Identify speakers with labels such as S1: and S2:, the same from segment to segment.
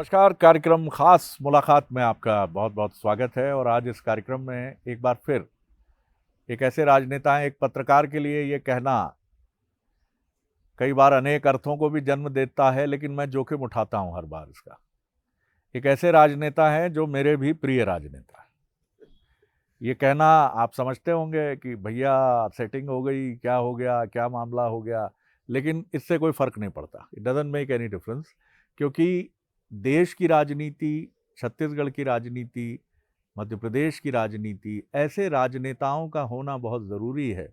S1: नमस्कार। कार्यक्रम खास मुलाकात में आपका बहुत बहुत स्वागत है। और आज इस कार्यक्रम में एक बार फिर एक ऐसे राजनेता हैं, एक पत्रकार के लिए ये कहना कई बार अनेक अर्थों को भी जन्म देता है, लेकिन मैं जोखिम उठाता हूं हर बार इसका। एक ऐसे राजनेता हैं जो मेरे भी प्रिय राजनेता है। ये कहना आप समझते होंगे कि भैया सेटिंग हो गई, क्या हो गया, क्या मामला हो गया, लेकिन इससे कोई फर्क नहीं पड़ता। It doesn't make any difference, क्योंकि देश की राजनीति, छत्तीसगढ़ की राजनीति, मध्य प्रदेश की राजनीति, ऐसे राजनेताओं का होना बहुत ज़रूरी है।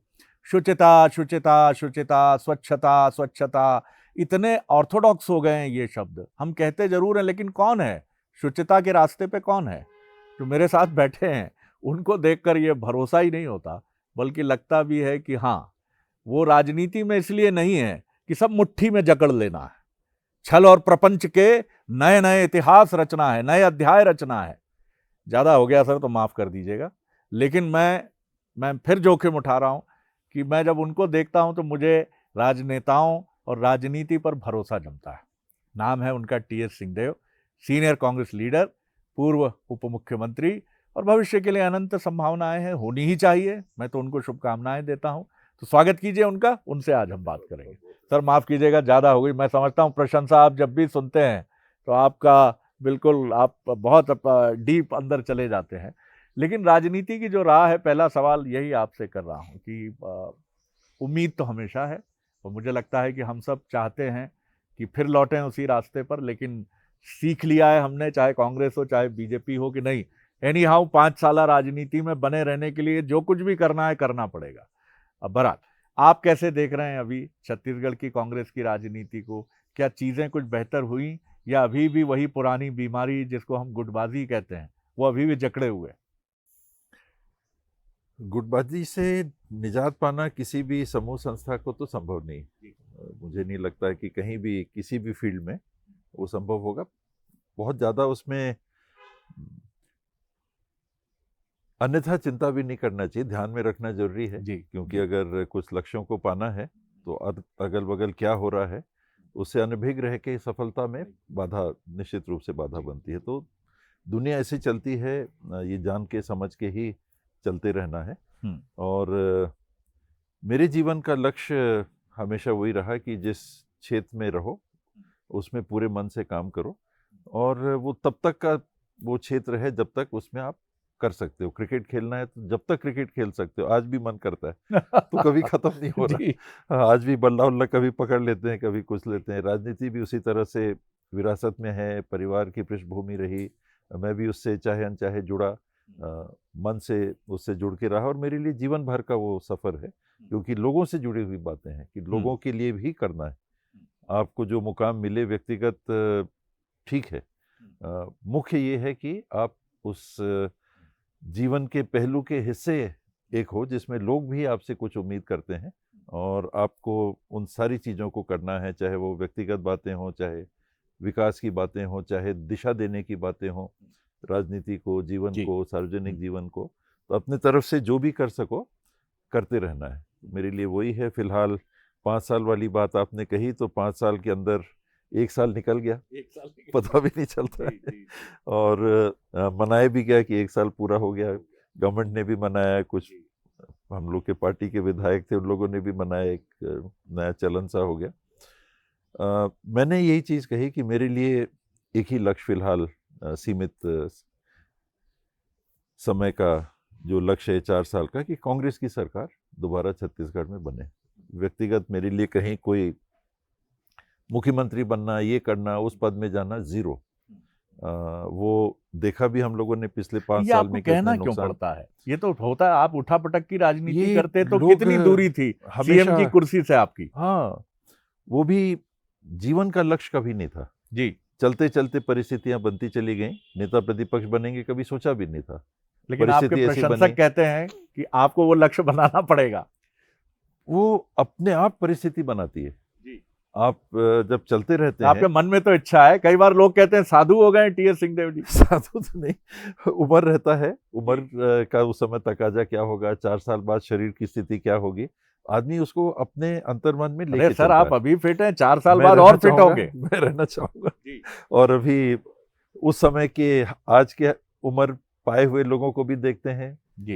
S1: शुचिता शुचिता शुचिता, स्वच्छता स्वच्छता, इतने ऑर्थोडॉक्स हो गए हैं ये शब्द। हम कहते जरूर हैं, लेकिन कौन है शुचिता के रास्ते पे? कौन है? जो मेरे साथ बैठे हैं उनको देखकर ये भरोसा ही नहीं होता, बल्कि लगता भी है कि हाँ, वो राजनीति में इसलिए नहीं है कि सब मुट्ठी में जकड़ लेना है, छल और प्रपंच के नए नए इतिहास रचना है, नए अध्याय रचना है। ज़्यादा हो गया सर तो माफ़ कर दीजिएगा, लेकिन मैं फिर जोखिम उठा रहा हूँ कि मैं जब उनको देखता हूँ तो मुझे राजनेताओं और राजनीति पर भरोसा जमता है। नाम है उनका T.S.. Singhdeo, senior Congress leader, पूर्व उप मुख्यमंत्री, और भविष्य के लिए अनंत संभावनाएं हैं, होनी ही चाहिए। मैं तो उनको शुभकामनाएं देता हूं। तो स्वागत कीजिए उनका, उनसे आज हम बात करेंगे। सर माफ़ कीजिएगा, ज़्यादा हो गई। मैं समझता हूं प्रशंसा आप जब भी सुनते हैं तो आपका बिल्कुल, आप बहुत डीप अंदर चले जाते हैं। लेकिन राजनीति की जो राह है, पहला सवाल यही आपसे कर रहा हूँ कि उम्मीद तो हमेशा है, और मुझे लगता है कि हम सब चाहते हैं कि फिर लौटें उसी रास्ते पर। लेकिन सीख लिया है हमने, चाहे कांग्रेस हो चाहे बीजेपी हो, कि नहीं, एनी हाउ 5 साल राजनीति में बने रहने के लिए जो कुछ भी करना है करना पड़ेगा। अब बहरहाल, आप कैसे देख रहे हैं अभी छत्तीसगढ़ की कांग्रेस की राजनीति को? क्या चीज़ें कुछ बेहतर हुई, या अभी भी वही पुरानी बीमारी जिसको हम गुटबाजी कहते हैं वो अभी भी जकड़े हुए?
S2: गुटबाजी से निजात पाना किसी भी समूह संस्था को तो संभव नहीं। मुझे नहीं लगता है कि कहीं भी किसी भी फील्ड में वो संभव होगा। बहुत ज़्यादा उसमें अन्यथा चिंता भी नहीं करना चाहिए, ध्यान में रखना जरूरी है। क्योंकि अगर कुछ लक्ष्यों को पाना है तो अगल बगल क्या हो रहा है उससे अनभिज्ञ रह के सफलता में बाधा, निश्चित रूप से बाधा बनती है। तो दुनिया ऐसी चलती है, ये जान के समझ के ही चलते रहना है। और मेरे जीवन का लक्ष्य हमेशा वही रहा कि जिस क्षेत्र में रहो उसमें पूरे मन से काम करो, और वो तब तक का वो क्षेत्र है जब तक उसमें आप कर सकते हो। क्रिकेट खेलना है तो जब तक क्रिकेट खेल सकते हो, आज भी मन करता है तो कभी खत्म नहीं हो रहा। आज भी बल्ला उल्ला कभी पकड़ लेते हैं, कभी कुछ लेते हैं। राजनीति भी उसी तरह से विरासत में है, परिवार की पृष्ठभूमि रही, मैं भी उससे चाहे अनचाहे जुड़ा, मन से उससे जुड़ के रहा, और मेरे लिए जीवन भर का वो सफ़र है। क्योंकि लोगों से जुड़ी हुई बातें हैं कि लोगों के लिए भी करना है। आपको जो मुकाम मिले व्यक्तिगत ठीक है, मुख्य ये है कि आप उस जीवन के पहलू के हिस्से एक हो जिसमें लोग भी आपसे कुछ उम्मीद करते हैं, और आपको उन सारी चीज़ों को करना है, चाहे वो व्यक्तिगत बातें हों, चाहे विकास की बातें हों, चाहे दिशा देने की बातें हों, राजनीति को, जीवन को, सार्वजनिक जीवन को। तो अपने तरफ से जो भी कर सको करते रहना है। मेरे लिए वही है। फिलहाल 5 साल वाली बात आपने कही तो 5 साल के अंदर 1 साल निकल गया, पता भी नहीं चलता है। और मनाया भी गया कि 1 साल पूरा हो गया। गवर्नमेंट ने भी मनाया, कुछ हम लोग के पार्टी के विधायक थे उन लोगों ने भी मनाया, एक नया चलन सा हो गया। मैंने यही चीज़ कही कि मेरे लिए एक ही लक्ष्य फिलहाल सीमित समय का जो लक्ष्य है 4 साल का, कि कांग्रेस की सरकार दोबारा छत्तीसगढ़ में बने। व्यक्तिगत मेरे लिए कहीं कोई मुख्यमंत्री बनना, ये करना, उस पद में जाना, जीरो। वो देखा भी हम लोगों ने पिछले 5 साल में
S1: कहना क्यों पड़ता है? ये तो होता है, आप उठापटक की राजनीति करते तो कितनी दूरी थी सीएम की कुर्सी से आपकी?
S2: हाँ, वो भी जीवन का लक्ष्य कभी नहीं था
S1: जी।
S2: चलते चलते परिस्थितियां बनती चली गई। नेता प्रतिपक्ष बनेंगे कभी सोचा भी नहीं था,
S1: लेकिन आपके प्रशंसक कहते हैं कि आपको वो लक्ष्य बनाना पड़ेगा।
S2: वो अपने आप परिस्थिति बनाती है जी। आप जब चलते रहते हैं,
S1: आपके मन में तो इच्छा है। कई बार लोग कहते हैं साधु हो गए टी.एस. सिंहदेव जी।
S2: साधु तो नहीं, उम्र रहता है, उम्र का उस समय तकाजा क्या होगा, 4 साल बाद शरीर की स्थिति क्या होगी, आदमी उसको अपने अंतर्मन में लेके
S1: सर आप अभी फिट हैं, 4 साल बाद और फिट होंगे।
S2: मैं रहना चाहूंगा। और अभी उस समय के आज के उम्र पाए हुए लोगों को भी देखते हैं
S1: जी,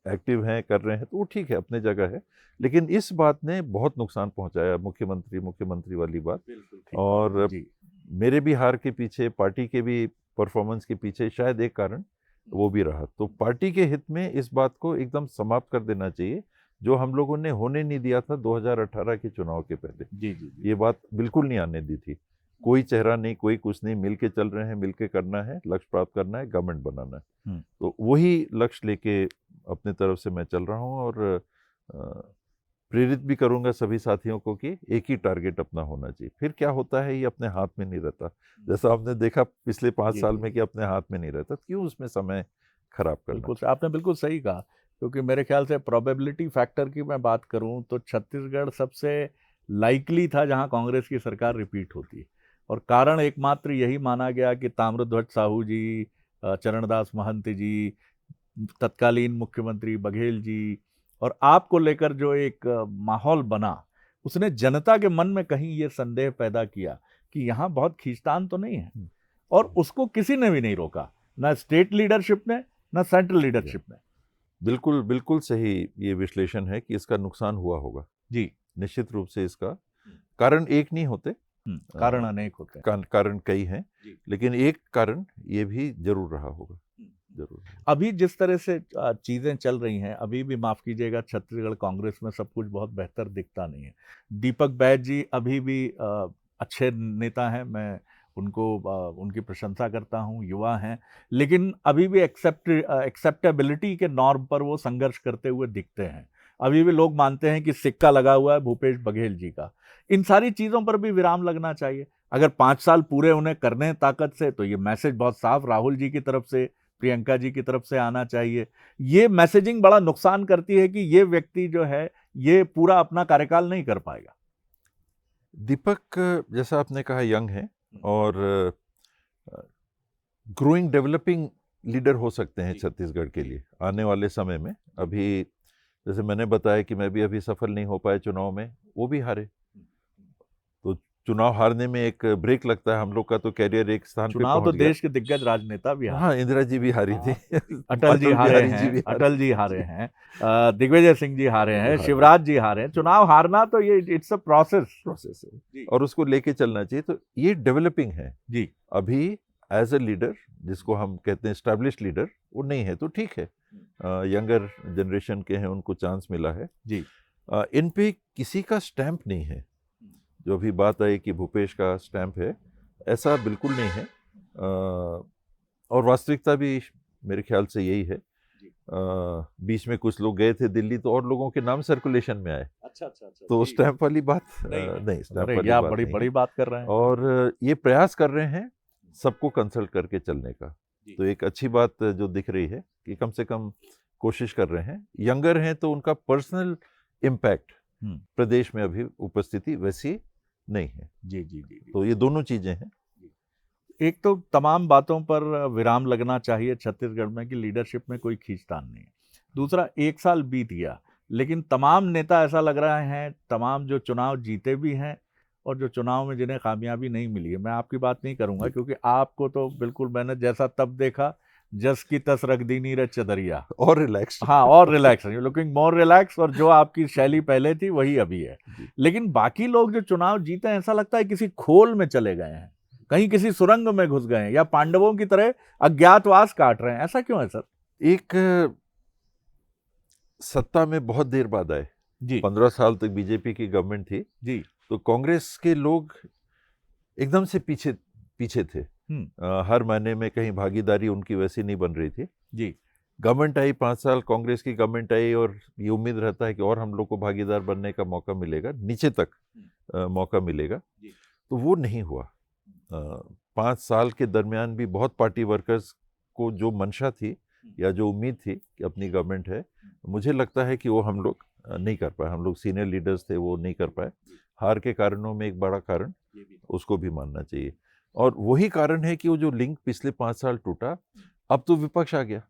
S2: एक्टिव हैं, कर रहे हैं, तो वो ठीक है, अपने जगह है। लेकिन इस बात ने बहुत नुकसान पहुंचाया, मुख्यमंत्री वाली बात। और
S1: जी,
S2: मेरे भी हार के पीछे, पार्टी के भी परफॉर्मेंस के पीछे शायद एक कारण वो भी रहा। तो पार्टी के हित में इस बात को एकदम समाप्त कर देना चाहिए, जो हम लोगों ने होने नहीं दिया था 2018 के चुनाव के पहले।
S1: जी, जी, जी,
S2: ये बात बिल्कुल नहीं आने दी थी। कोई चेहरा नहीं, कोई कुछ नहीं, मिल के चल रहे हैं, मिल के करना है, लक्ष्य प्राप्त करना है, गवर्नमेंट बनाना है। तो वही लक्ष्य लेके अपनी तरफ से मैं चल रहा हूँ, और प्रेरित भी करूंगा सभी साथियों को कि एक ही टारगेट अपना होना चाहिए। फिर क्या होता है ये अपने हाथ में नहीं रहता, जैसा हमने देखा पिछले 5 साल में कि अपने हाथ में नहीं रहता, क्यों उसमें समय खराब करना।
S1: बिल्कुल आपने बिल्कुल सही कहा, क्योंकि मेरे ख्याल से प्रोबेबिलिटी फैक्टर की मैं बात करूं तो छत्तीसगढ़ सबसे लाइकली था जहां कांग्रेस की सरकार रिपीट होती, और कारण एकमात्र यही माना गया कि ताम्रध्वज साहू जी, चरणदास महंत जी, तत्कालीन मुख्यमंत्री बघेल जी, और आपको लेकर जो एक माहौल बना, उसने जनता के मन में कहीं ये संदेह पैदा किया कि यहाँ बहुत खींचतान तो नहीं है, और उसको किसी ने भी नहीं रोका, ना स्टेट लीडरशिप ने, ना सेंट्रल लीडरशिप ने।
S2: बिल्कुल बिल्कुल सही ये विश्लेषण है कि इसका नुकसान हुआ होगा
S1: जी,
S2: निश्चित रूप से। इसका कारण एक नहीं होते,
S1: कारण अनेक होते हैं।
S2: कारण कई हैं, लेकिन एक कारण ये भी जरूर रहा होगा, जरूर।
S1: अभी जिस तरह से चीजें चल रही हैं, अभी भी माफ कीजिएगा, छत्तीसगढ़ कांग्रेस में सब कुछ बहुत बेहतर दिखता नहीं है। दीपक बैज जी अभी भी अच्छे नेता हैं, मैं उनको उनकी प्रशंसा करता हूं, युवा हैं, लेकिन अभी भी एक्सेप्टेबिलिटी के नॉर्म पर वो संघर्ष करते हुए दिखते हैं। अभी भी लोग मानते हैं कि सिक्का लगा हुआ है भूपेश बघेल जी का। इन सारी चीजों पर भी विराम लगना चाहिए। अगर 5 साल पूरे उन्हें करने हैं ताकत से, तो ये मैसेज बहुत साफ राहुल जी की तरफ से, प्रियंका जी की तरफ से आना चाहिए। ये मैसेजिंग बड़ा नुकसान करती है कि ये व्यक्ति जो है ये पूरा अपना कार्यकाल नहीं कर पाएगा।
S2: दीपक, जैसा आपने कहा, यंग है और ग्रोइंग डेवलपिंग लीडर हो सकते हैं छत्तीसगढ़ के लिए आने वाले समय में। अभी जैसे मैंने बताया कि मैं भी अभी सफल नहीं हो पाए चुनाव में, वो भी हारे, तो चुनाव हारने में एक ब्रेक लगता है। हम लोग का तो कैरियर एक स्थान पे
S1: चुनाव तो
S2: पहुंच गया।
S1: देश के दिग्गज राजनेता भी हारे।
S2: हाँ, इंदिरा जी भी हारी थी,
S1: अटल जी हारे
S2: बिहारी
S1: हैं,
S2: जी भी
S1: अटल जी हारे
S2: जी।
S1: हैं, दिग्विजय सिंह जी हारे हैं,
S2: हारे।
S1: शिवराज जी हारे हैं। चुनाव हारना तो ये इट्स अ प्रोसेस
S2: है और उसको लेके चलना चाहिए। तो ये डेवलपिंग है
S1: जी।
S2: अभी एज ए लीडर, जिसको हम कहते हैं एस्टैब्लिश लीडर, वो नहीं है, तो ठीक है, यंगर जनरेशन के हैं, उनको चांस मिला है
S1: जी।
S2: इन पे किसी का स्टैंप नहीं है। जो भी बात आई कि भूपेश का स्टैंप है, ऐसा बिल्कुल नहीं है। और वास्तविकता भी मेरे ख्याल से यही है। बीच में कुछ लोग गए थे दिल्ली, तो और लोगों के नाम सर्कुलेशन में आए।
S1: अच्छा।
S2: तो स्टैंप वाली बात नहीं, स्टैंप वाली बात
S1: बड़ी
S2: नहीं
S1: बड़ी
S2: है।
S1: बात कर रहे हैं।
S2: और ये प्रयास कर रहे हैं सबको कंसल्ट करके चलने का, तो एक अच्छी बात जो दिख रही है कि कम से कम कोशिश कर रहे हैं। यंगर हैं तो उनका पर्सनल इम्पैक्ट प्रदेश में अभी उपस्थिति वैसी नहीं है।
S1: जी जी जी।
S2: तो ये दोनों चीजें हैं।
S1: एक तो तमाम बातों पर विराम लगना चाहिए छत्तीसगढ़ में कि लीडरशिप में कोई खींचतान नहीं है। दूसरा, 1 साल बीत गया, लेकिन तमाम नेता ऐसा लग रहा है, तमाम जो चुनाव जीते भी हैं और जो चुनाव में जिन्हें कामयाबी नहीं मिली है, मैं आपकी बात नहीं करूंगा क्योंकि आपको तो बिल्कुल मैंने जैसा तब देखा, जस की तस रख दी नीरज चदरिया,
S2: और रिलैक्स।
S1: हाँ, और relax, you looking more relax, और जो आपकी शैली पहले थी वही अभी है। लेकिन बाकी लोग जो चुनाव जीते हैं, ऐसा लगता है किसी खोल में चले गए हैं, कहीं किसी सुरंग में घुस गए हैं, या पांडवों की तरह अज्ञातवास काट रहे हैं। ऐसा क्यों है सर?
S2: एक सत्ता में बहुत देर बाद आए जी। 15 साल तक बीजेपी की गवर्नमेंट थी जी, तो कांग्रेस के लोग एकदम से पीछे थे। हर महीने में कहीं भागीदारी उनकी वैसी नहीं बन रही थी जी। गवर्नमेंट आई, 5 साल कांग्रेस की गवर्नमेंट आई, और ये उम्मीद रहता है कि और हम लोग को भागीदार बनने का मौका मिलेगा, नीचे तक मौका मिलेगा, तो वो नहीं हुआ। 5 साल के दरमियान भी बहुत पार्टी वर्कर्स को जो मंशा थी या जो उम्मीद थी कि अपनी गवर्नमेंट है, मुझे लगता है कि वो हम लोग नहीं कर पाए। हम लोग सीनियर लीडर्स थे, वो नहीं कर पाए। हार के कारणों में एक बड़ा कारण उसको भी मानना चाहिए, और वही कारण है कि वो जो लिंक पिछले 5 साल टूटा, अब तो विपक्ष आ गया,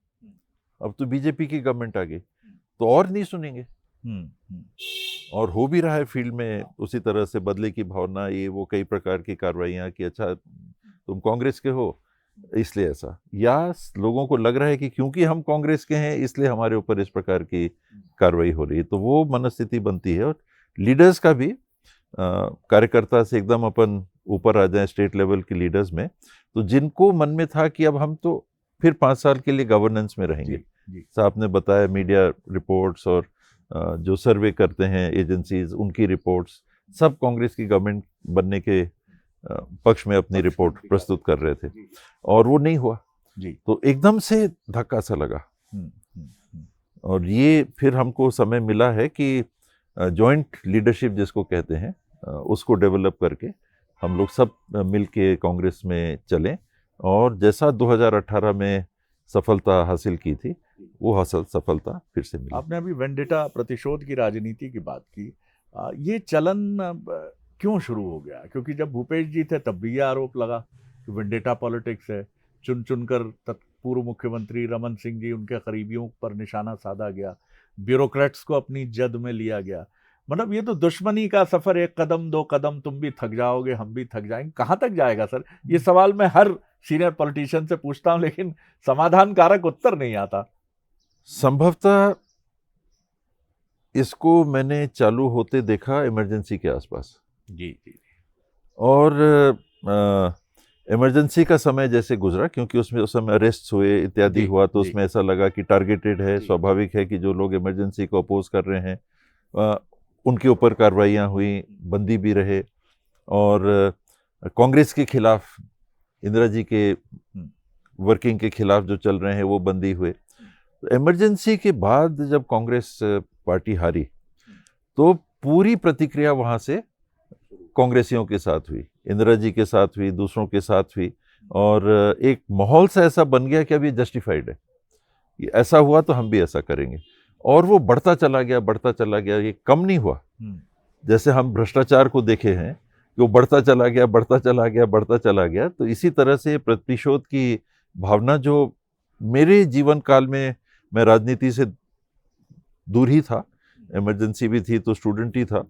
S2: अब तो बीजेपी की गवर्नमेंट आ गई, तो और नहीं सुनेंगे। और हो भी रहा है फील्ड में उसी तरह से बदले की भावना, ये वो कई प्रकार की कार्रवाइयाँ कि अच्छा तुम कांग्रेस के हो इसलिए ऐसा, या लोगों को लग रहा है कि क्योंकि हम कांग्रेस के हैं इसलिए हमारे ऊपर इस प्रकार की कार्रवाई हो रही है, तो वो मनस्थिति बनती है। और लीडर्स का भी कार्यकर्ता से एकदम अपन ऊपर आ जाएं स्टेट लेवल के लीडर्स में, तो जिनको मन में था कि अब हम तो फिर 5 साल के लिए गवर्नेंस में रहेंगे, साहब ने बताया मीडिया रिपोर्ट्स और जो सर्वे करते हैं एजेंसीज उनकी रिपोर्ट्स, सब कांग्रेस की गवर्नमेंट बनने के पक्ष में अपनी रिपोर्ट प्रस्तुत कर रहे थे, और वो नहीं हुआ जी। तो एकदम से धक्का सा लगा। और ये फिर हमको समय मिला है कि जॉइंट लीडरशिप जिसको कहते हैं उसको डेवलप करके हम लोग सब मिल के कांग्रेस में चलें, और जैसा 2018 में सफलता हासिल की थी वो सफलता फिर से मिली।
S1: आपने अभी वेंडेटा प्रतिशोध की राजनीति की बात की, ये चलन क्यों शुरू हो गया? क्योंकि जब भूपेश जी थे तब भी ये आरोप लगा कि वेंडेटा पॉलिटिक्स है, चुन चुनकर पूर्व मुख्यमंत्री रमन सिंह जी उनके करीबियों पर निशाना साधा गया, ब्यूरोक्रेट्स को अपनी जद में लिया गया। मतलब ये तो दुश्मनी का सफर, 1 कदम 2 कदम, तुम भी थक जाओगे हम भी थक जाएंगे, कहाँ तक जाएगा सर? ये सवाल मैं हर सीनियर पॉलिटिशियन से पूछता हूं, लेकिन समाधान कारक उत्तर नहीं आता।
S2: संभवतः इसको मैंने चालू होते देखा इमरजेंसी के आसपास
S1: जी।
S2: और इमरजेंसी का समय जैसे गुजरा, क्योंकि उसमें उस समय अरेस्ट हुए इत्यादि हुआ, तो उसमें ऐसा लगा कि टारगेटेड है, स्वाभाविक है कि जो लोग इमरजेंसी को अपोज कर रहे हैं उनके ऊपर कार्रवाइयाँ हुई, बंदी भी रहे, और कांग्रेस के खिलाफ, इंदिरा जी के वर्किंग के खिलाफ जो चल रहे हैं वो बंदी हुए। तो इमरजेंसी के बाद जब कांग्रेस पार्टी हारी तो पूरी प्रतिक्रिया वहाँ से कांग्रेसियों के साथ हुई, इंदिरा जी के साथ हुई, दूसरों के साथ हुई, और एक माहौल सा ऐसा बन गया कि अब ये जस्टिफाइड है, ये ऐसा हुआ तो हम भी ऐसा करेंगे, और वो बढ़ता चला गया, ये कम नहीं हुआ। जैसे हम भ्रष्टाचार को देखे हैं कि वो बढ़ता चला गया, तो इसी तरह से प्रतिशोध की भावना, जो मेरे जीवन काल में मैं राजनीति से दूर ही था, इमरजेंसी भी थी तो स्टूडेंट ही था,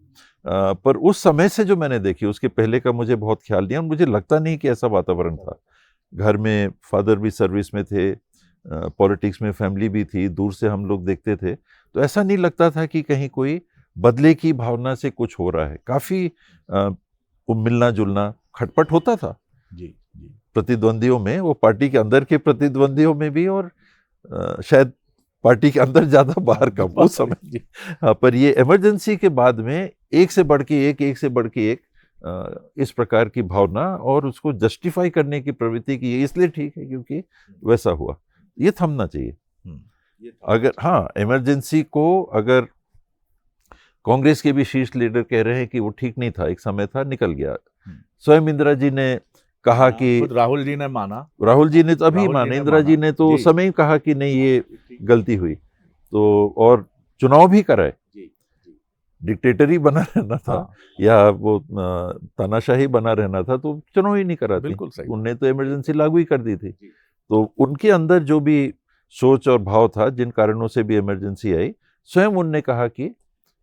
S2: पर उस समय से जो मैंने देखी, उसके पहले का मुझे बहुत ख्याल नहीं, और मुझे लगता नहीं कि ऐसा वातावरण था। घर में फादर भी सर्विस में थे, पॉलिटिक्स में फैमिली भी थी, दूर से हम लोग देखते थे, तो ऐसा नहीं लगता था कि कहीं कोई बदले की भावना से कुछ हो रहा है। काफ़ी मिलना जुलना, खटपट होता था जी प्रतिद्वंदियों में, वो पार्टी के अंदर के प्रतिद्वंदियों में भी, और शायद पार्टी के अंदर ज्यादा बाहर कम उस समय। हाँ, पर ये इमरजेंसी के बाद में एक से बढ़ के एक इस प्रकार की भावना, और उसको जस्टिफाई करने की प्रवृत्ति की, इसलिए ठीक है क्योंकि वैसा हुआ, ये थमना चाहिए। अगर हाँ, इमरजेंसी को अगर कांग्रेस के भी शीर्ष लीडर कह रहे हैं कि वो ठीक नहीं था, एक समय था, निकल गया। स्वयं इंदिरा जी ने कहा कि,
S1: राहुल जी ने माना,
S2: राहुल जी ने तो अभी माना, इंदिरा जी ने तो उस समय ही कहा कि नहीं ये गलती हुई, तो और चुनाव भी कराए, डिक्टेटरी बना रहना था या वो तानाशाही बना रहना था, तो चुनाव ही नहीं कराती।
S1: बिल्कुल सही,
S2: उनने तो इमरजेंसी लागू ही कर दी थी। तो उनके अंदर जो भी सोच और भाव था, जिन कारणों से भी इमरजेंसी आई, स्वयं उनने कहा कि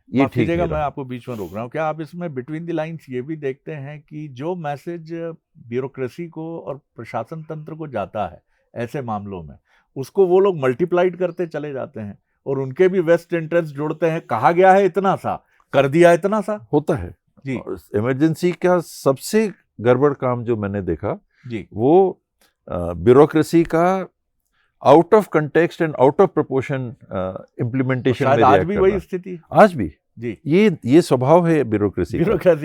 S2: ये ठीक है।
S1: मैं आपको बीच में रोक रहा हूँ, क्या आप इसमें बिटवीन द लाइंस ये भी देखते हैं कि जो मैसेज ब्यूरोक्रेसी को और प्रशासन तंत्र को जाता है ऐसे मामलों में, उसको वो लोग मल्टीप्लाइड करते चले जाते हैं, और उनके भी वेस्ट इंटरेस्ट जोड़ते हैं, कहा गया है इतना सा, कर दिया इतना सा,
S2: होता है जी। इमरजेंसी का सबसे गड़बड़ काम जो मैंने देखा जी, वो ब्यूरोक्रेसी का out of context and out of proportion implementation में
S1: आज भी वही स्थिति,
S2: आज भी जी, ये स्वभाव है ब्यूरोक्रेसी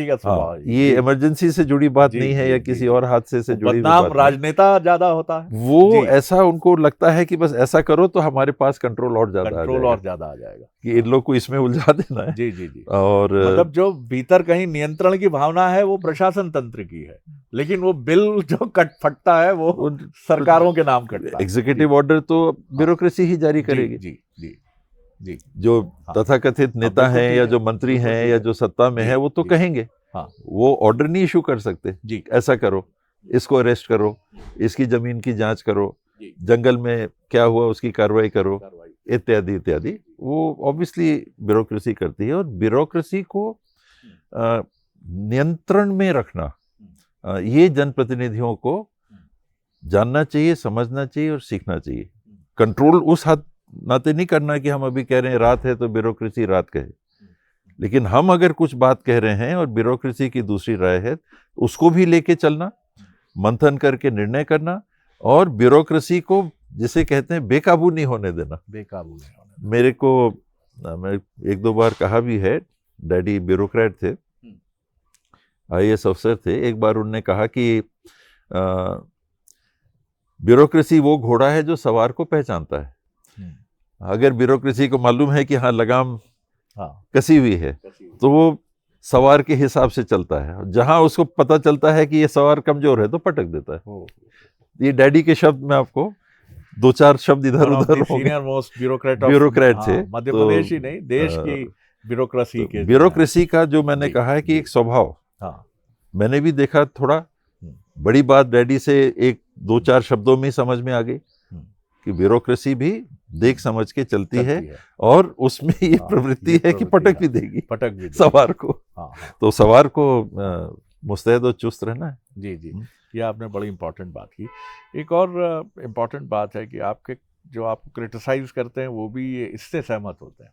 S1: का स्वभाव।
S2: ये इमरजेंसी से जुड़ी बात नहीं है, या किसी और हादसे से जुड़ी
S1: बात, राजनेता ज्यादा होता है,
S2: वो ऐसा उनको लगता है कि बस ऐसा करो तो हमारे पास कंट्रोल और ज्यादा
S1: आ जाएगा
S2: कि इन लोग को इसमें उलझा देना है।
S1: जी।
S2: और
S1: मतलब जो भीतर कहीं नियंत्रण की भावना है वो प्रशासन तंत्र की है, लेकिन वो बिल जो फटता है वो सरकारों के नाम कटता है।
S2: एग्जीक्यूटिव ऑर्डर तो ब्यूरोक्रेसी ही जारी करेगी जी। जो तथाकथित नेता हैं या जो मंत्री हैं या जो सत्ता में है, वो तो कहेंगे, वो ऑर्डर नहीं इशू कर सकते जी, ऐसा करो, इसको अरेस्ट करो, इसकी जमीन की जांच करो, जंगल में क्या हुआ उसकी कार्रवाई करो, इत्यादि इत्यादि। वो ऑब्वियसली ब्यूरोक्रेसी करती है, और ब्यूरोक्रेसी को नियंत्रण में रखना ये जनप्रतिनिधियों को जानना चाहिए, समझना चाहिए और सीखना चाहिए। कंट्रोल उस हद नाते नहीं करना कि हम अभी कह रहे हैं रात है तो ब्यूरोक्रेसी रात कहे, लेकिन हम अगर कुछ बात कह रहे हैं और ब्यूरोक्रेसी की दूसरी राय है, उसको भी लेके चलना, मंथन करके निर्णय करना, और ब्यूरोक्रेसी को जिसे कहते हैं बेकाबू नहीं होने देना।
S1: बेकाबू नहीं होने देना।
S2: मेरे को मैं एक दो बार कहा भी है, डैडी ब्यूरोक्रेट थे, IAS अफसर थे। एक बार उन्होंने कहा कि ब्यूरोक्रेसी वो घोड़ा है जो सवार को पहचानता है। अगर ब्यूरोक्रेसी को मालूम है कि हाँ लगाम कसी हुई है तो वो सवार के हिसाब से चलता है, जहां उसको पता चलता है कि ये सवार कमजोर है तो पटक देता है। ये डैडी के शब्द में आपको दो चार शब्द इधर उधर
S1: सीनियर मोस्ट
S2: ब्यूरोक्रेट थे
S1: मध्य प्रदेश ही नहीं देश की ब्यूरोक्रेसी के।
S2: ब्यूरोक्रेसी का जो मैंने कहा है कि एक स्वभाव, मैंने भी देखा थोड़ा बड़ी बात डैडी से एक दो चार शब्दों में समझ में आ गई कि ब्यूरोक्रेसी भी देख समझ के चलती है और उसमें ये प्रवृत्ति है कि पटक भी देगी सवार को। तो सवार को मुस्तैद और चुस्त रहना है।
S1: जी जी, ये आपने बड़ी इंपॉर्टेंट बात की। एक और इम्पॉर्टेंट बात है कि आपके जो आपको क्रिटिसाइज करते हैं वो भी इससे सहमत होते हैं,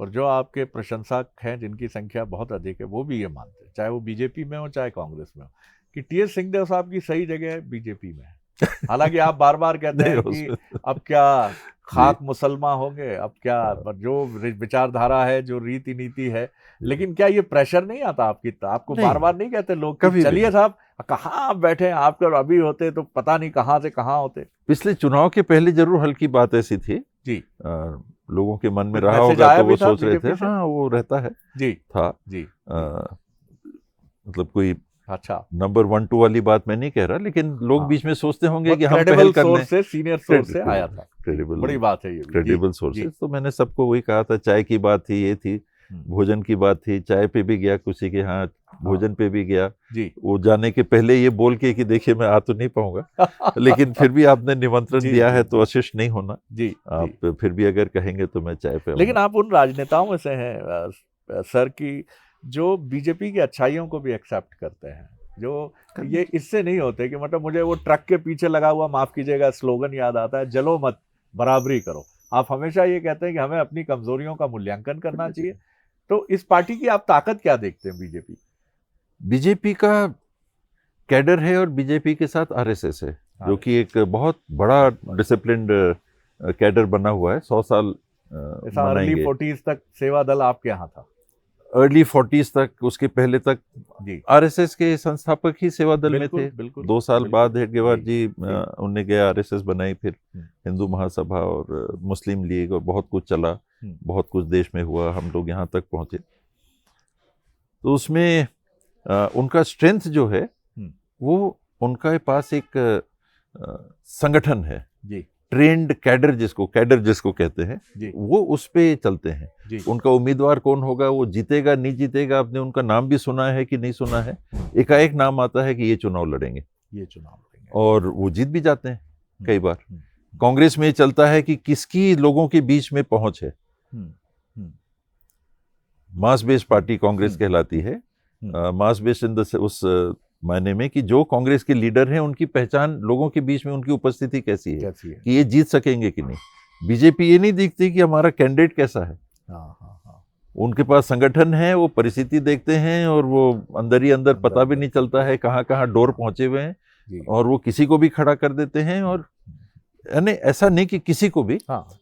S1: और जो आपके प्रशंसक हैं जिनकी संख्या बहुत अधिक है वो भी ये मानते हैं, चाहे वो बीजेपी में हो चाहे कांग्रेस में हो, कि टी.एस. सिंहदेव साहब की सही जगह बीजेपी में है। हालांकि आप बार बार कहते हैं कि अब क्या खाक मुसलमान होंगे, अब क्या जो विचारधारा है, जो रीति नीति है, लेकिन क्या ये प्रेशर नहीं आता आपको बार बार नहीं कहते लोग कि चलिए साहब कहाँ आप बैठे हैं, आप अगर अभी होते तो पता नहीं कहाँ से कहाँ होते।
S2: पिछले चुनाव के पहले जरूर हल्की बात ऐसी थी
S1: जी,
S2: लोगों के मन में रहा होगा तो वो सोच रहे थे, हाँ वो रहता है
S1: जी
S2: था
S1: जी,
S2: मतलब कोई
S1: अच्छा
S2: नंबर 1 2 वाली बात मैं नहीं कह रहा, लेकिन लोग बीच में सोचते होंगे कि हम
S1: पहल करने से सीनियर सोर्स से आया था,
S2: क्रेडिबल,
S1: बड़ी बात है ये,
S2: क्रेडिबल सोर्सेज। तो मैंने सबको वही कहा था, चाय की बात थी, ये थी, भोजन की बात थी, चाय पे भी गया किसी के, हाँ भोजन पे भी गया जी। वो जाने के पहले ये बोल के कि देखिए मैं आ तो नहीं पाऊंगा लेकिन फिर भी आपने निमंत्रण दिया है तो अशिष्ट नहीं होना जी, आप फिर भी अगर कहेंगे तो मैं चाय पे।
S1: लेकिन आप उन राजनेताओं में से हैं सर की जो बीजेपी की अच्छाइयों को भी एक्सेप्ट करते हैं, जो ये इससे नहीं होते कि मतलब मुझे वो ट्रक के पीछे लगा हुआ, माफ कीजिएगा स्लोगन याद आता है, जलो मत बराबरी करो। आप हमेशा ये कहते हैं कि हमें अपनी कमजोरियों का मूल्यांकन करना चाहिए। तो इस पार्टी की आप ताकत क्या देखते हैं?
S2: बीजेपी का कैडर है और बीजेपी के साथ आरएसएस है, जो कि एक बहुत बड़ा डिसिप्लिन्ड कैडर बना हुआ है। 100 साल
S1: अर्ली 40s तक सेवा दल आपके यहाँ था,
S2: अर्ली 40s तक, उसके पहले तक आरएसएस के संस्थापक ही सेवा दल में थे। 2 साल बाद हेडगेवार जी उनने गया आरएसएस बनाई, फिर हिंदू महासभा और मुस्लिम लीग और बहुत कुछ चला, बहुत कुछ देश में हुआ, हम लोग यहाँ तक पहुंचे। तो उसमें उनका स्ट्रेंथ जो है वो उनके पास एक संगठन है, ट्रेंड कैडर जिसको कहते हैं, वो उस पे चलते हैं। उनका उम्मीदवार कौन होगा, वो जीतेगा नहीं जीतेगा, आपने उनका नाम भी सुना है कि नहीं सुना है, एकाएक नाम आता है कि ये चुनाव लड़ेंगे, और वो जीत भी जाते हैं कई बार। कांग्रेस में चलता है कि किसकी लोगों के बीच में पहुंच है, मास बेस्ड पार्टी कांग्रेस कहलाती है। मास बेस्ड इन द उस मायने में कि जो कांग्रेस के लीडर हैं उनकी पहचान लोगों के बीच में, उनकी उपस्थिति कैसी है कि ये जीत सकेंगे कि नहीं। बीजेपी ये नहीं देखती कि हमारा कैंडिडेट कैसा है, उनके पास संगठन है, वो परिस्थिति देखते हैं और वो अंदर ही अंदर पता भी नहीं चलता है कहाँ कहाँ डोर पहुंचे हुए हैं, और वो किसी को भी खड़ा कर देते हैं। और यानी ऐसा नहीं कि किसी को भी,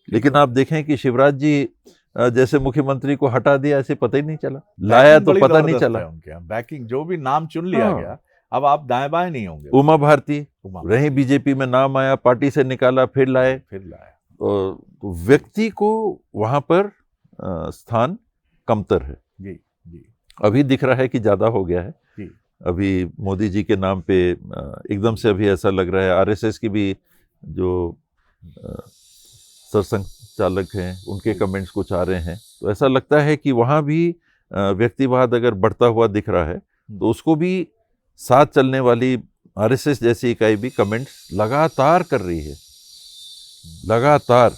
S2: लेकिन आप देखें कि शिवराज जी जैसे मुख्यमंत्री को हटा दिया, ऐसे पता ही नहीं चला, लाया तो पता नहीं चला,
S1: उनके बैकिंग जो भी नाम चुन लिया गया, अब आप दाएं बाएं नहीं होंगे।
S2: उमा भारती रही बीजेपी में, नाम आया, पार्टी से निकाला, फिर लाए। तो व्यक्ति को वहां पर स्थान कमतर है।
S1: जी जी,
S2: अभी दिख रहा है कि ज्यादा हो गया है जी। अभी मोदी जी के नाम पे एकदम से अभी ऐसा लग रहा है, आरएसएस की भी जो सरसंघचालक हैं उनके कमेंट्स कुछ आ रहे हैं, तो ऐसा लगता है कि वहाँ भी व्यक्तिवाद अगर बढ़ता हुआ दिख रहा है, तो उसको भी साथ चलने वाली आरएसएस जैसी इकाई भी कमेंट्स लगातार कर रही है, लगातार।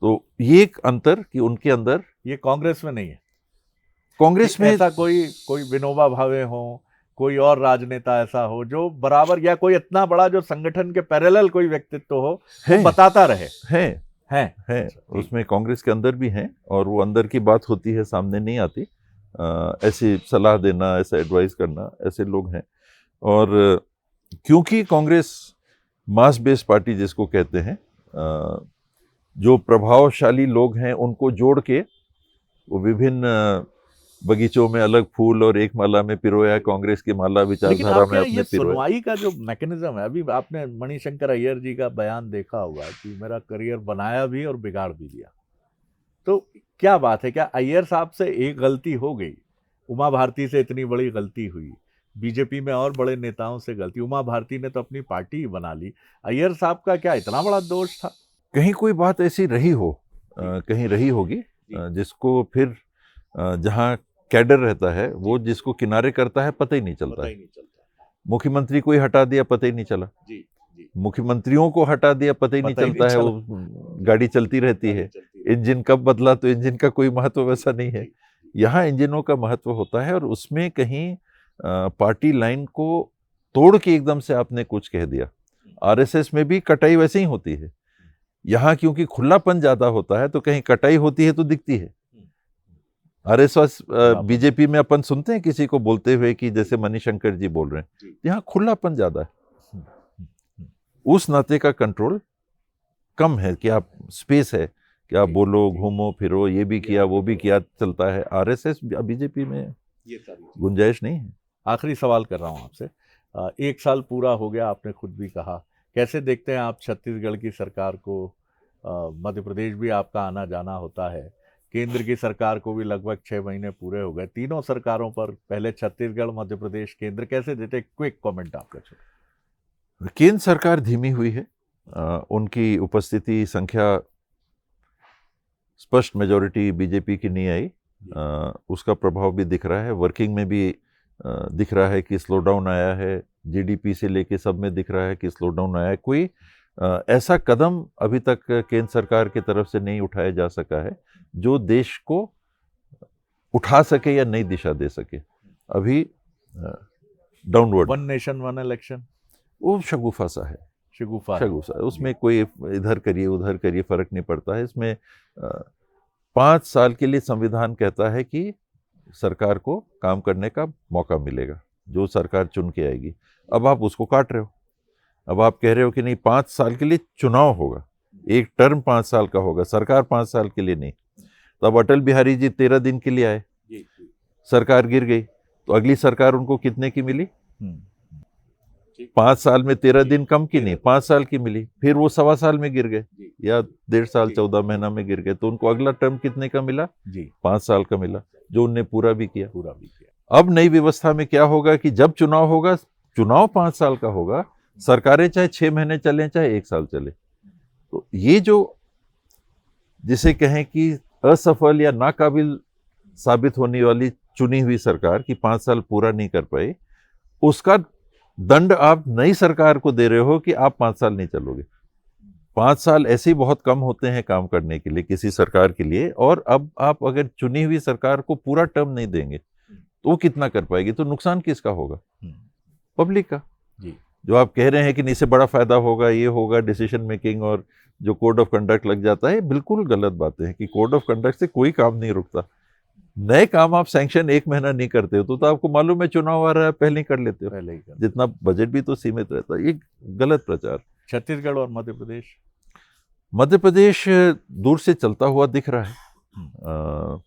S2: तो ये एक अंतर कि उनके अंदर,
S1: ये कांग्रेस में नहीं है।
S2: कांग्रेस में
S1: ऐसा कोई विनोबा भावे हो, कोई और राजनेता ऐसा हो जो बराबर, या कोई इतना बड़ा जो संगठन के पैरेलल कोई व्यक्तित्व हो वो बताता रहे?
S2: है। उसमें कांग्रेस के अंदर भी हैं, और वो अंदर की बात होती है, सामने नहीं आती। ऐसी सलाह देना, ऐसा एडवाइस करना, ऐसे लोग हैं। और क्योंकि कांग्रेस मास बेस्ड पार्टी जिसको कहते हैं, जो प्रभावशाली लोग हैं उनको जोड़ के वो विभिन्न बगीचों में अलग फूल और एक माला में पिरोया कांग्रेस की माला विचारधारा में अपने पिरोया।
S1: सुनवाई का जो मैकेनिज्म है, अभी आपने मणिशंकर अय्यर जी का बयान देखा होगा कि मेरा करियर बनाया भी और बिगाड़ भी दिया। तो क्या बात है, क्या अय्यर साहब से एक गलती हो गई, उमा भारती से इतनी बड़ी गलती हुई, बीजेपी में और बड़े नेताओं से गलती, उमा भारती ने तो अपनी पार्टी ही बना ली, अय्यर साहब का क्या इतना बड़ा दोष था?
S2: कहीं कोई बात ऐसी रही हो, कहीं रही होगी, जिसको फिर जहां कैडर रहता है वो जिसको किनारे करता है, पता ही नहीं चलता है। मुख्यमंत्री को ही हटा दिया, पता ही नहीं चला। मुख्यमंत्रियों को हटा दिया, पता ही नहीं चलता है, वो गाड़ी चलती रहती है। इंजन कब बदला, तो इंजन का कोई महत्व वैसा नहीं है। यहाँ इंजनों का महत्व होता है, और उसमें कहीं पार्टी लाइन को तोड़ के एकदम से आपने कुछ कह दिया। आरएसएस में भी कटाई वैसे ही होती है। यहाँ क्योंकि खुलापन ज्यादा होता है, तो कहीं कटाई होती है तो दिखती है। आरएसएस बीजेपी में अपन सुनते हैं किसी को बोलते हुए कि जैसे मणिशंकर जी बोल रहे हैं, यहाँ खुलापन ज्यादा है, उस नाते का कंट्रोल कम है कि आप स्पेस है कि आप बोलो, घूमो फिरो, ये भी किया वो भी किया, चलता है। आरएसएस बीजेपी में गुंजाइश नहीं है।
S1: आखिरी सवाल कर रहा हूं आपसे, 1 साल पूरा हो गया, आपने खुद भी कहा, कैसे देखते हैं आप छत्तीसगढ़ की सरकार को? मध्य प्रदेश भी आपका आना जाना होता है, केंद्र की सरकार को भी लगभग 6 महीने पूरे हो गए, तीनों सरकारों पर, पहले छत्तीसगढ़, मध्य प्रदेश, केंद्र, कैसे देते? क्विक कमेंट आपका।
S2: केंद्र सरकार धीमी हुई है, उनकी उपस्थिति संख्या स्पष्ट मेजॉरिटी बीजेपी की नहीं आई, उसका प्रभाव भी दिख रहा है। वर्किंग में भी दिख रहा है कि स्लो डाउन आया है, जीडीपी से लेके सब में दिख रहा है कि स्लो डाउन आया है। कोई ऐसा कदम अभी तक केंद्र सरकार की तरफ से नहीं उठाया जा सका है जो देश को उठा सके या नई दिशा दे सके। अभी downward.
S1: One nation one election,
S2: वो शगुफा सा है, शगुफा है। उसमें कोई इधर करिए उधर करिए फर्क नहीं पड़ता है। इसमें 5 साल के लिए संविधान कहता है कि सरकार को काम करने का मौका मिलेगा, जो सरकार चुन के आएगी। अब आप उसको काट रहे हो, अब आप कह रहे हो कि नहीं 5 साल के लिए चुनाव होगा, एक टर्म 5 साल का होगा, सरकार 5 साल के लिए नहीं। तो अब अटल बिहारी जी 13 दिन के लिए आए, सरकार गिर गई, तो अगली सरकार उनको कितने की मिली? 5 साल में 13 दिन कम की नहीं, 5 साल की मिली। फिर वो 1.25 साल में गिर गए या 1.5 साल 14 महीना में गिर गए, तो उनको अगला टर्म कितने का मिला? 5 साल का मिला, जो उनने पूरा भी किया। अब नई व्यवस्था में क्या होगा कि जब चुनाव होगा, चुनाव 5 साल का होगा, सरकारें चाहे 6 महीने चले चाहे 1 साल चले। तो ये जो जिसे कहें कि असफल या नाकाबिल साबित होने वाली चुनी हुई सरकार की 5 साल पूरा नहीं कर पाई, उसका दंड आप नई सरकार को दे रहे हो कि आप 5 साल नहीं चलोगे। 5 साल ऐसे ही बहुत कम होते हैं काम करने के लिए किसी सरकार के लिए, और अब आप अगर चुनी हुई सरकार को पूरा टर्म नहीं देंगे तो वो कितना कर पाएगी? तो नुकसान किसका होगा? पब्लिक का। जो आप कह रहे हैं कि इससे बड़ा फायदा होगा, ये होगा डिसीजन मेकिंग, और जो कोड ऑफ कंडक्ट लग जाता है, बिल्कुल गलत बातें हैं कि कोड ऑफ कंडक्ट से कोई काम नहीं रुकता। नए काम आप सैंक्शन 1 महीना नहीं करते हो तो आपको मालूम है चुनाव आ रहा है, पहले ही कर लेते हो, पहले ही कर। जितना बजट भी तो सीमित रहता है। ये गलत प्रचार।
S1: छत्तीसगढ़ और मध्य प्रदेश,
S2: मध्य प्रदेश दूर से चलता हुआ दिख रहा है,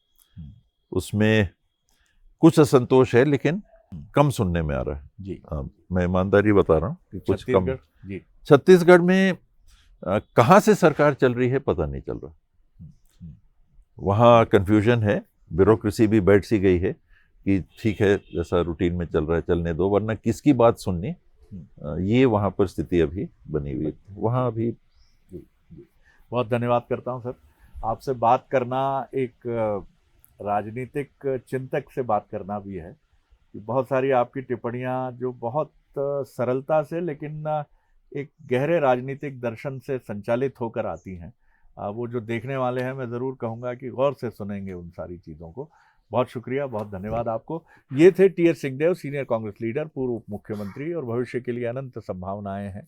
S2: उसमें कुछ असंतोष है लेकिन कम सुनने में आ रहा है जी। मैं ईमानदारी बता रहा हूँ कि कुछ कम जी। छत्तीसगढ़ में कहाँ से सरकार चल रही है पता नहीं चल रहा, वहाँ कंफ्यूजन है, ब्यूरोक्रेसी भी बैठ सी गई है कि ठीक है जैसा रूटीन में चल रहा है चलने दो, वरना किसकी बात सुननी, ये वहाँ पर स्थिति अभी बनी हुई है वहाँ अभी।
S1: बहुत धन्यवाद करता हूँ सर, आपसे बात करना एक राजनीतिक चिंतक से बात करना भी है। बहुत सारी आपकी टिप्पणियाँ जो बहुत सरलता से लेकिन एक गहरे राजनीतिक दर्शन से संचालित होकर आती हैं, वो जो देखने वाले हैं मैं ज़रूर कहूँगा कि गौर से सुनेंगे उन सारी चीज़ों को। बहुत शुक्रिया, बहुत धन्यवाद आपको। ये थे T.S.. Singhdeo, senior Congress leader, पूर्व उप मुख्यमंत्री और भविष्य के लिए अनंत संभावनाएं हैं,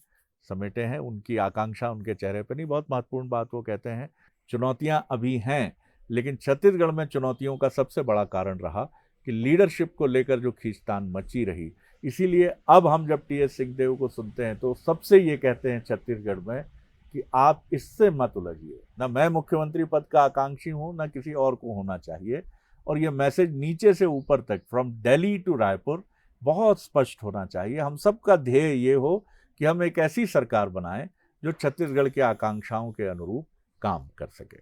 S1: समेटे हैं। उनकी आकांक्षा उनके चेहरे पर नहीं, बहुत महत्वपूर्ण बात वो कहते हैं, चुनौतियां अभी हैं, लेकिन छत्तीसगढ़ में चुनौतियों का सबसे बड़ा कारण रहा कि लीडरशिप को लेकर जो खींचतान मची रही। इसीलिए अब हम जब टी.एस. सिंहदेव को सुनते हैं तो सबसे ये कहते हैं छत्तीसगढ़ में कि आप इससे मत उलझिए, ना मैं मुख्यमंत्री पद का आकांक्षी हूं, ना किसी और को होना चाहिए। और ये मैसेज नीचे से ऊपर तक, फ्रॉम दिल्ली टू रायपुर, बहुत स्पष्ट होना चाहिए। हम सबका ध्येय ये हो कि हम एक ऐसी सरकार बनाएं जो छत्तीसगढ़ के आकांक्षाओं के अनुरूप काम कर सके।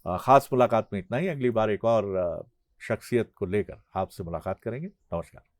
S1: खास मुलाकात में इतना ही। अगली बार एक और शख्सियत को लेकर आपसे मुलाकात करेंगे। नमस्कार।